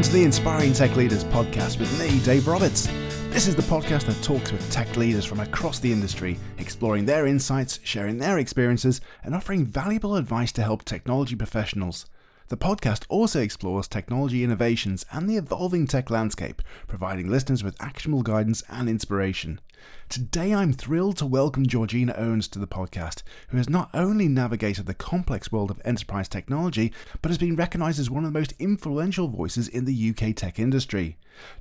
Welcome to the Inspiring Tech Leaders podcast with me, Dave Roberts. This is the podcast that talks with tech leaders from across the industry, exploring their insights, sharing their experiences, and offering valuable advice to help technology professionals. The podcast also explores technology innovations and the evolving tech landscape, providing listeners with actionable guidance and inspiration. Today I'm thrilled to welcome Georgina Owens to the podcast, who has not only navigated the complex world of enterprise technology, but has been recognised as one of the most influential voices in the UK tech industry.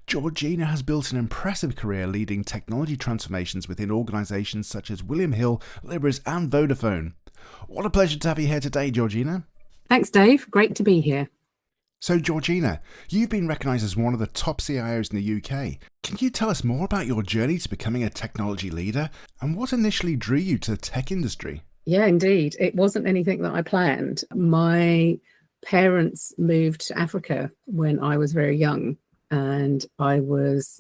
Georgina has built an impressive career leading technology transformations within organisations such as William Hill, Libris and Vodafone. What a pleasure to have you here today, Georgina. Thanks, Dave. Great to be here. So, Georgina, you've been recognised as one of the top CIOs in the UK. Can you tell us more about your journey to becoming a technology leader and what initially drew you to the tech industry? Yeah, indeed. It wasn't anything that I planned. My parents moved to Africa when I was very young, and I was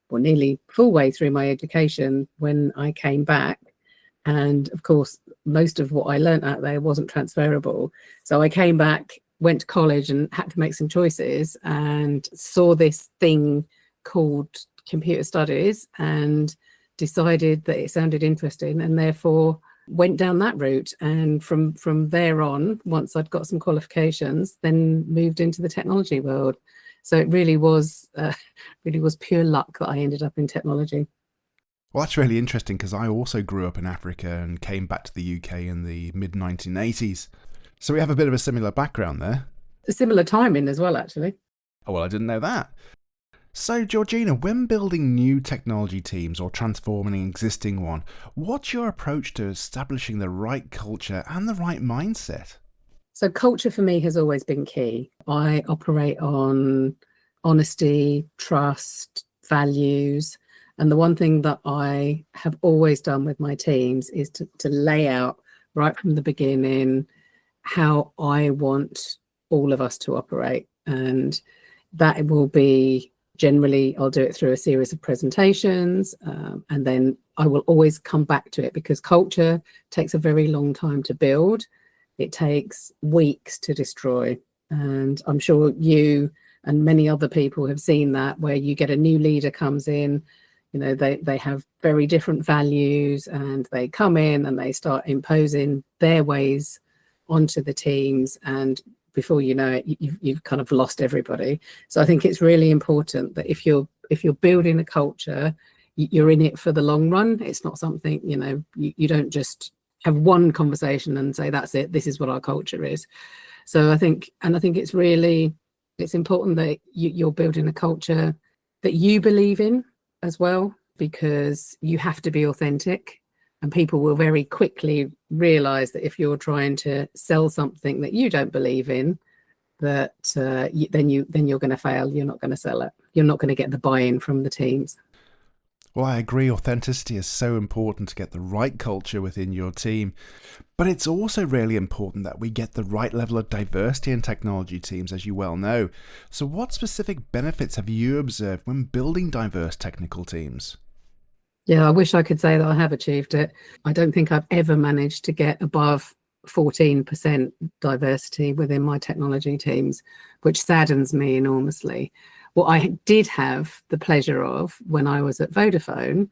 nearly full way through my education when I came back. And of course, most of what I learned out there wasn't transferable. So I came back, went to college and had to make some choices, and saw this thing called computer studies and decided that it sounded interesting, and therefore went down that route. And from there on, once I'd got some qualifications, then moved into the technology world. So it really was pure luck that I ended up in technology. Well, that's really interesting because I also grew up in Africa and came back to the UK in the mid-1980s. So we have a bit of a similar background there. A similar timing as well, actually. Oh, well, I didn't know that. So, Georgina, when building new technology teams or transforming an existing one, what's your approach to establishing the right culture and the right mindset? So culture for me has always been key. I operate on honesty, trust, values. And the one thing that I have always done with my teams is to lay out right from the beginning how I want all of us to operate. And that will be generally, I'll do it through a series of presentations, and then I will always come back to it because culture takes a very long time to build. It takes weeks to destroy. And I'm sure you and many other people have seen that, where you get a new leader comes in, you know, they have very different values, and they come in and they start imposing their ways onto the teams, and before you know it, you've kind of lost everybody. So I think it's really important that if you're building a culture, you're in it for the long run. It's not something, you know, you don't just have one conversation and say, that's it, this is what our culture is. So I think it's important that you're building a culture that you believe in as well, because you have to be authentic, and people will very quickly realize that if you're trying to sell something that you don't believe in, that then you're going to fail. You're not going to sell it. You're not going to get the buy-in from the teams. Well, I agree. Authenticity is so important to get the right culture within your team. But it's also really important that we get the right level of diversity in technology teams, as you well know. So what specific benefits have you observed when building diverse technical teams? Yeah, I wish I could say that I have achieved it. I don't think I've ever managed to get above 14% diversity within my technology teams, which saddens me enormously. What I did have the pleasure of when I was at Vodafone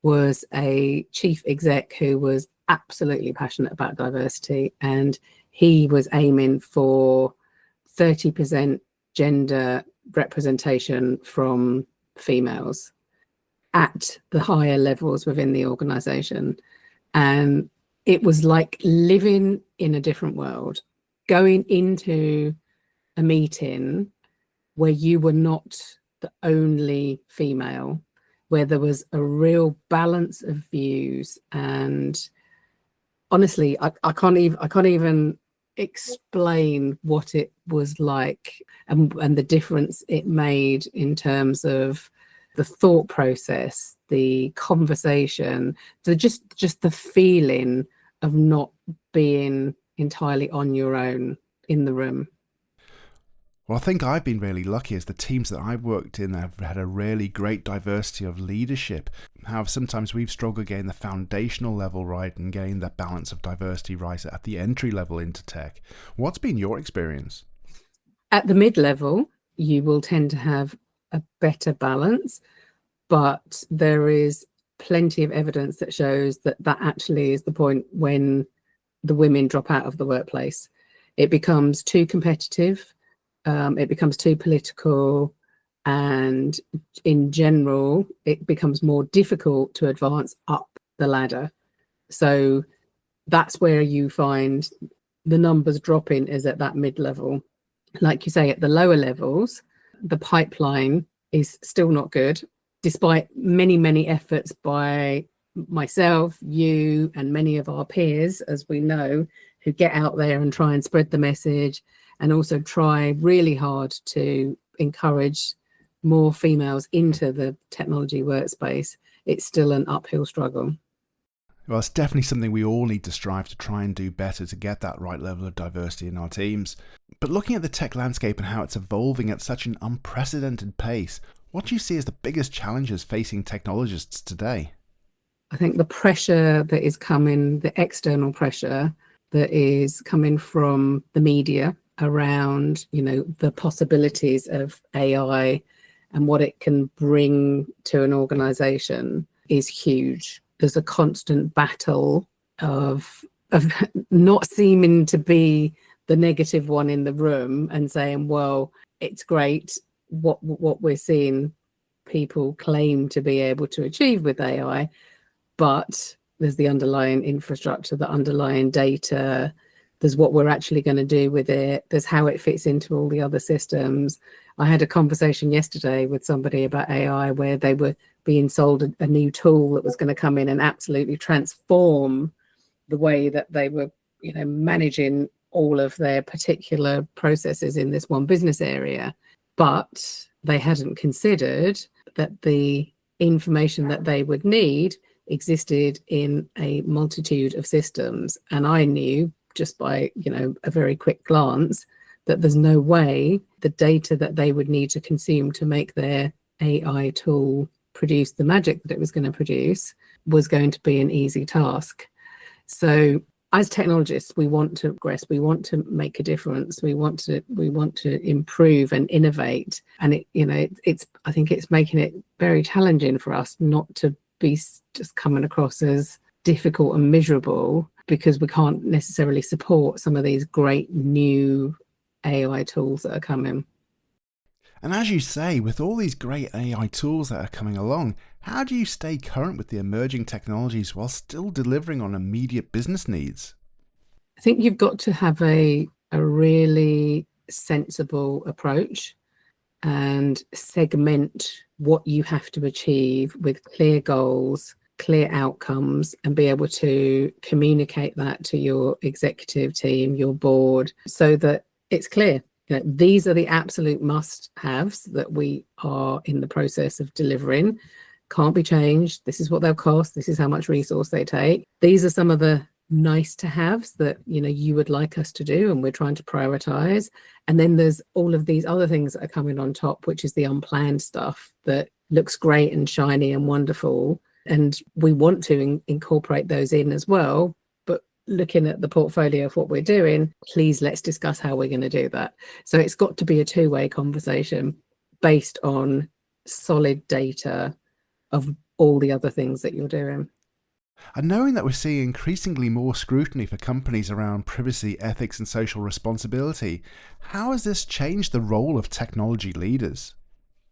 was a chief exec who was absolutely passionate about diversity, and he was aiming for 30% gender representation from females at the higher levels within the organization. And it was like living in a different world, going into a meeting where you were not the only female, where there was a real balance of views. And honestly, I can't even explain what it was like, and the difference it made in terms of the thought process, the conversation, just the feeling of not being entirely on your own in the room. Well, I think I've been really lucky as the teams that I've worked in have had a really great diversity of leadership. However, sometimes we've struggled getting the foundational level right and getting that balance of diversity right at the entry level into tech. What's been your experience? At the mid-level, you will tend to have a better balance. But there is plenty of evidence that shows that that actually is the point when the women drop out of the workplace. It becomes too competitive, it becomes too political, and in general, it becomes more difficult to advance up the ladder. So that's where you find the numbers dropping, is at that mid-level. Like you say, at the lower levels, the pipeline is still not good, despite many, many efforts by myself, you, and many of our peers, as we know, who get out there and try and spread the message, and also try really hard to encourage more females into the technology workspace. It's still an uphill struggle. Well, it's definitely something we all need to strive to try and do better to get that right level of diversity in our teams. But looking at the tech landscape and how it's evolving at such an unprecedented pace, what do you see as the biggest challenges facing technologists today? I think the pressure that is coming, the external pressure that is coming from the media around, the possibilities of AI and what it can bring to an organization is huge. There's a constant battle of not seeming to be the negative one in the room and saying, well, it's great what we're seeing people claim to be able to achieve with AI, but there's the underlying infrastructure, the underlying data, there's what we're actually going to do with it, there's how it fits into all the other systems. I had a conversation yesterday with somebody about AI where they were being sold a new tool that was going to come in and absolutely transform the way that they were, managing all of their particular processes in this one business area. But they hadn't considered that the information that they would need existed in a multitude of systems. And I knew just by, a very quick glance that there's no way the data that they would need to consume to make their AI tool produce the magic that it was going to produce was going to be an easy task. So as technologists, we want to progress, we want to make a difference, we want to improve and innovate. And I think it's making it very challenging for us not to be just coming across as difficult and miserable because we can't necessarily support some of these great new AI tools that are coming. And as you say, with all these great AI tools that are coming along, how do you stay current with the emerging technologies while still delivering on immediate business needs? I think you've got to have a really sensible approach and segment what you have to achieve with clear goals, clear outcomes, and be able to communicate that to your executive team, your board, so that it's clear. These are the absolute must-haves that we are in the process of delivering. Can't be changed. This is what they'll cost. This is how much resource they take. These are some of the nice-to-haves that you would like us to do, and we're trying to prioritize. And then there's all of these other things that are coming on top, which is the unplanned stuff that looks great and shiny and wonderful. And we want to incorporate those in as well. Looking at the portfolio of what we're doing, please let's discuss how we're going to do that. So it's got to be a two-way conversation based on solid data of all the other things that you're doing. And knowing that we're seeing increasingly more scrutiny for companies around privacy, ethics, and social responsibility, how has this changed the role of technology leaders?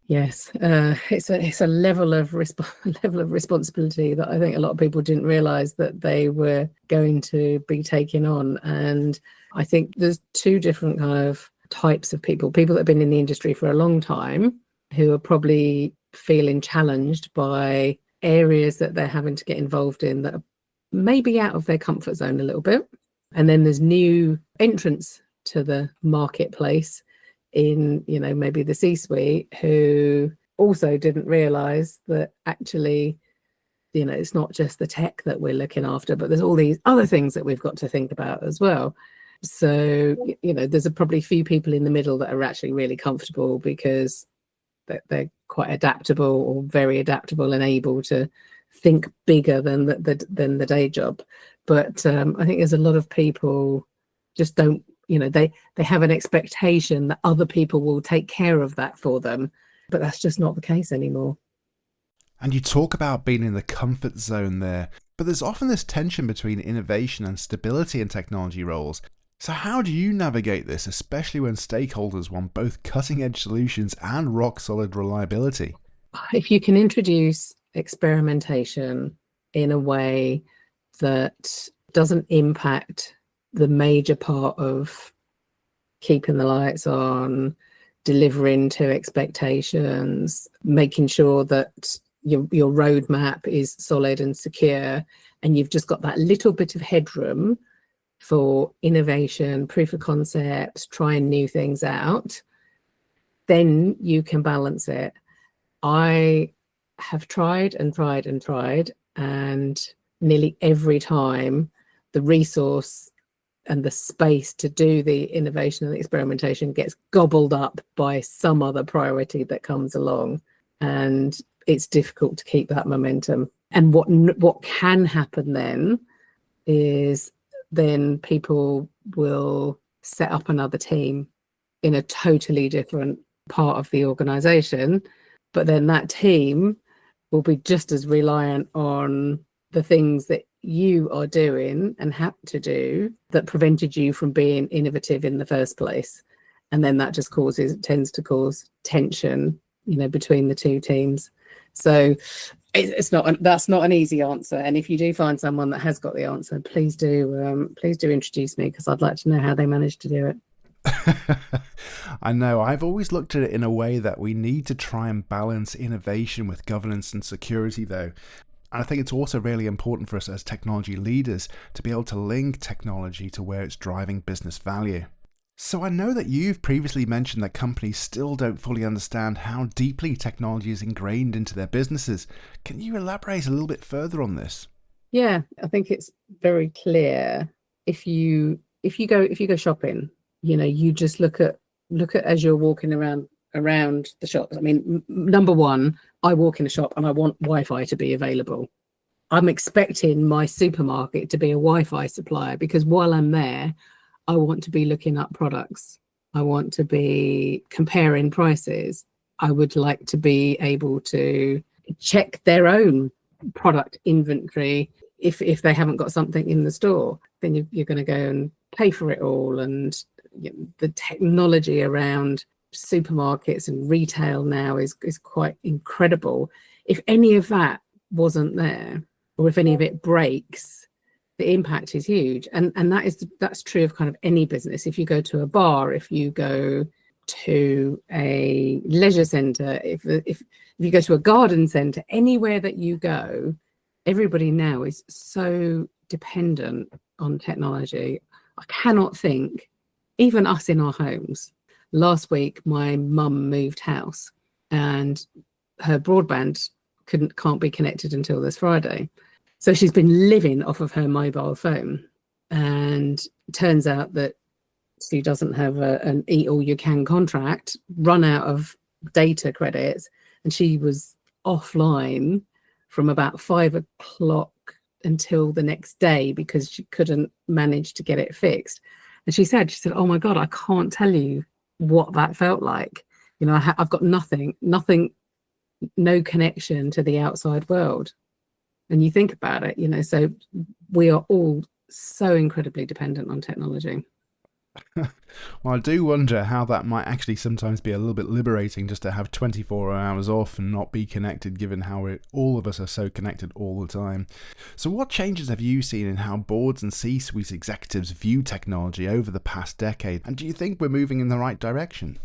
Yes, it's a level of responsibility that I think a lot of people didn't realize that they were going to be taking on. And I think there's two different kind of types of people that have been in the industry for a long time, who are probably feeling challenged by areas that they're having to get involved in that are maybe out of their comfort zone a little bit. And then there's new entrants to the marketplace in, maybe the C-suite, who also didn't realize that actually, it's not just the tech that we're looking after, but there's all these other things that we've got to think about as well. So, there's probably few people in the middle that are actually really comfortable because they're quite adaptable, or very adaptable, and able to think bigger than the day job. But I think there's a lot of people just don't they have an expectation that other people will take care of that for them, but that's just not the case anymore. And you talk about being in the comfort zone there, but there's often this tension between innovation and stability in technology roles. So how do you navigate this, especially when stakeholders want both cutting-edge solutions and rock-solid reliability? If you can introduce experimentation in a way that doesn't impact the major part of keeping the lights on, delivering to expectations, making sure that your roadmap is solid and secure, and you've just got that little bit of headroom for innovation, proof of concepts, trying new things out, then you can balance it. I have tried and tried and tried, and nearly every time the resource and the space to do the innovation and the experimentation gets gobbled up by some other priority that comes along, and it's difficult to keep that momentum. And what can happen then is then people will set up another team in a totally different part of the organization, but then that team will be just as reliant on the things that you are doing and have to do that prevented you from being innovative in the first place. And then that just tends to cause tension, between the two teams. So that's not an easy answer. And if you do find someone that has got the answer, please do introduce me, because I'd like to know how they managed to do it. I know. I've always looked at it in a way that we need to try and balance innovation with governance and security, though. And I think it's also really important for us as technology leaders to be able to link technology to where it's driving business value. So I know that you've previously mentioned that companies still don't fully understand how deeply technology is ingrained into their businesses. Can you elaborate a little bit further on this? Yeah, I think it's very clear. If you go shopping, you just look at as you're walking around the shops. I mean, number one, I walk in a shop and I want Wi-Fi to be available. I'm expecting my supermarket to be a Wi-Fi supplier, because while I'm there, I want to be looking up products. I want to be comparing prices. I would like to be able to check their own product inventory. If they haven't got something in the store, then you're going to go and pay for it all. And the technology around supermarkets and retail now is quite incredible. If any of that wasn't there, or if any of it breaks, the impact is huge. And that's true of kind of any business. If you go to a bar, if you go to a leisure centre, if you go to a garden centre, anywhere that you go, everybody now is so dependent on technology. I cannot think, even us in our homes. Last week, my mum moved house and her broadband can't be connected until this Friday. So she's been living off of her mobile phone. And it turns out that she doesn't have an eat all you can contract, run out of data credits, and she was offline from about 5 o'clock until the next day because she couldn't manage to get it fixed. And she said, oh my God, I can't tell you what that felt like. I've got nothing, no connection to the outside world. And you think about it, so we are all so incredibly dependent on technology. Well, I do wonder how that might actually sometimes be a little bit liberating, just to have 24 hours off and not be connected, given how all of us are so connected all the time. So what changes have you seen in how boards and C-suite executives view technology over the past decade? And do you think we're moving in the right direction?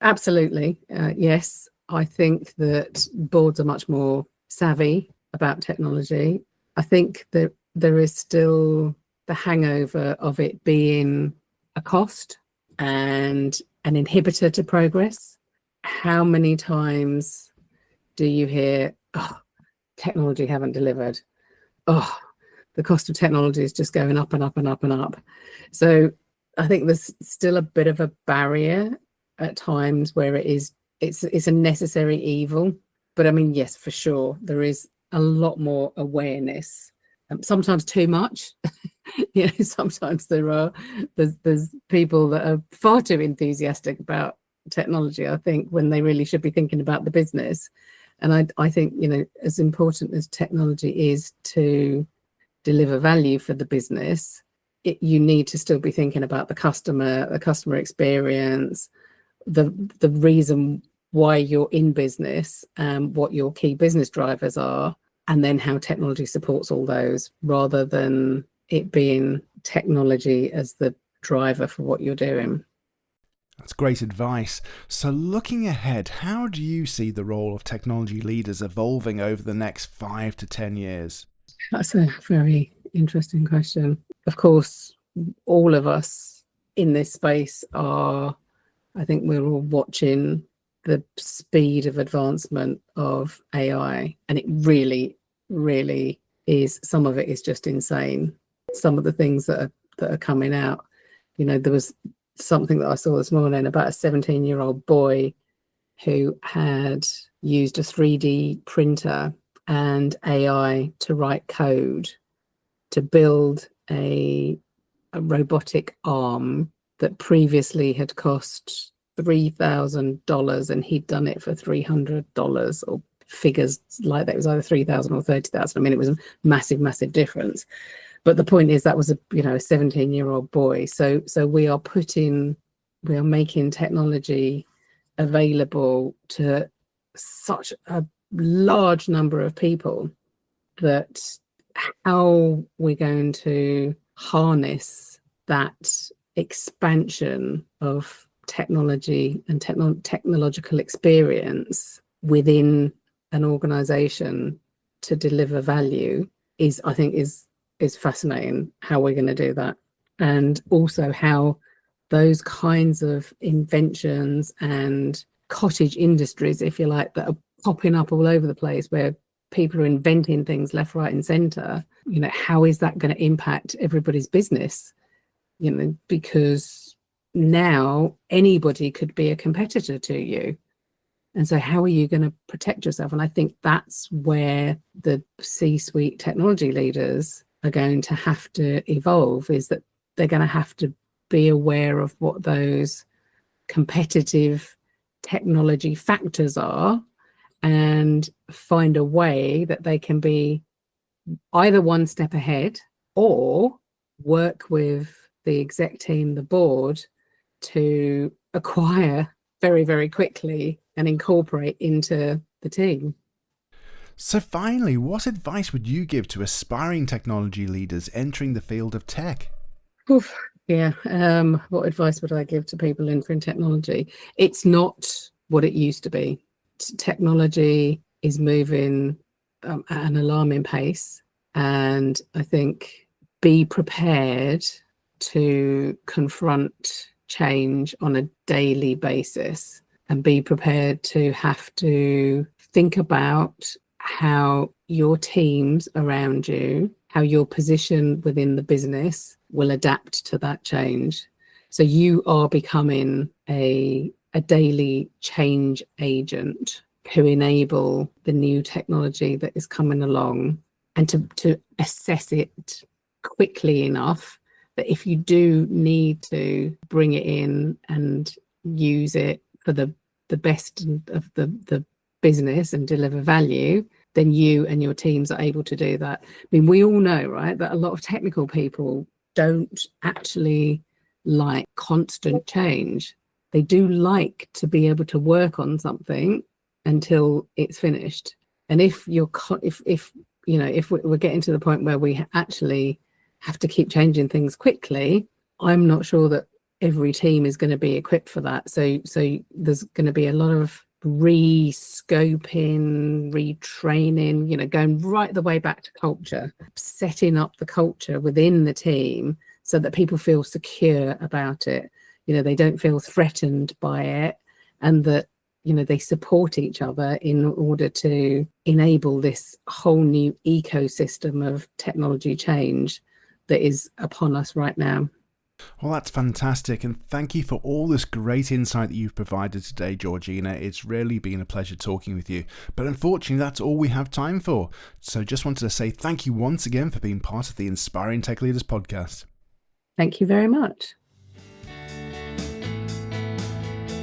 Absolutely. Yes. I think that boards are much more savvy about technology. I think that there is still the hangover of it being a cost and an inhibitor to progress. How many times do you hear, technology haven't delivered? The cost of technology is just going up and up and up and up. So I think there's still a bit of a barrier at times where it's a necessary evil. But I mean, yes, for sure, there is a lot more awareness, sometimes too much. Sometimes there's people that are far too enthusiastic about technology, I think, when they really should be thinking about the business. And I think, as important as technology is to deliver value for the business, you need to still be thinking about the customer experience, the reason why you're in business, what your key business drivers are, and then how technology supports all those, rather than it being technology as the driver for what you're doing. That's great advice. So looking ahead, how do you see the role of technology leaders evolving over the next 5 to 10 years? That's a very interesting question. Of course, all of us in this space I think we're all watching the speed of advancement of AI, and it really, really is. Some of it is just insane. Some of the things that are coming out. There was something that I saw this morning about a 17-year-old boy who had used a 3D printer and AI to write code to build a robotic arm that previously had cost $3,000, and he'd done it for $300, or figures like that. It was either 3,000 or 30,000. I mean, it was a massive difference. But the point is, that was a 17-year-old boy. So we are making technology available to such a large number of people that how we're going to harness that expansion of technology and technological experience within an organization to deliver value is fascinating, how we're going to do that. And also how those kinds of inventions and cottage industries, if you like, that are popping up all over the place, where people are inventing things left, right, and center, how is that going to impact everybody's business? Because now anybody could be a competitor to you. And so how are you going to protect yourself? And I think that's where the C-suite technology leaders are going to have to evolve, is that they're going to have to be aware of what those competitive technology factors are, and find a way that they can be either one step ahead, or work with the exec team, the board, to acquire very, very quickly and incorporate into the team. So finally, what advice would you give to aspiring technology leaders entering the field of tech? Oof, yeah. What advice would I give to people entering technology? It's not what it used to be. Technology is moving at an alarming pace, and I think be prepared to confront change on a daily basis, and be prepared to have to think about how your teams around you, how your position within the business will adapt to that change. So you are becoming a daily change agent who enable the new technology that is coming along, and to assess it quickly enough that if you do need to bring it in and use it for the best of the business and deliver value, then you and your teams are able to do that. I mean, we all know, right, that a lot of technical people don't actually like constant change. They do like to be able to work on something until it's finished. And if we're getting to the point where we actually have to keep changing things quickly, I'm not sure that every team is going to be equipped for that. So there's going to be a lot of re-scoping, retraining, going right the way back to culture, setting up the culture within the team so that people feel secure about it. They don't feel threatened by it, and that, they support each other in order to enable this whole new ecosystem of technology change that is upon us right now. Well, that's fantastic, and thank you for all this great insight that you've provided today, Georgina. It's really been a pleasure talking with you, but unfortunately that's all we have time for. So just wanted to say thank you once again for being part of the Inspiring Tech Leaders podcast. Thank you very much.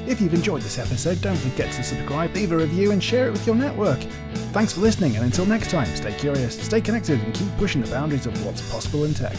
If you've enjoyed this episode, don't forget to subscribe, leave a review and share it with your network. Thanks for listening, and until next time, stay curious, stay connected, and keep pushing the boundaries of what's possible in tech.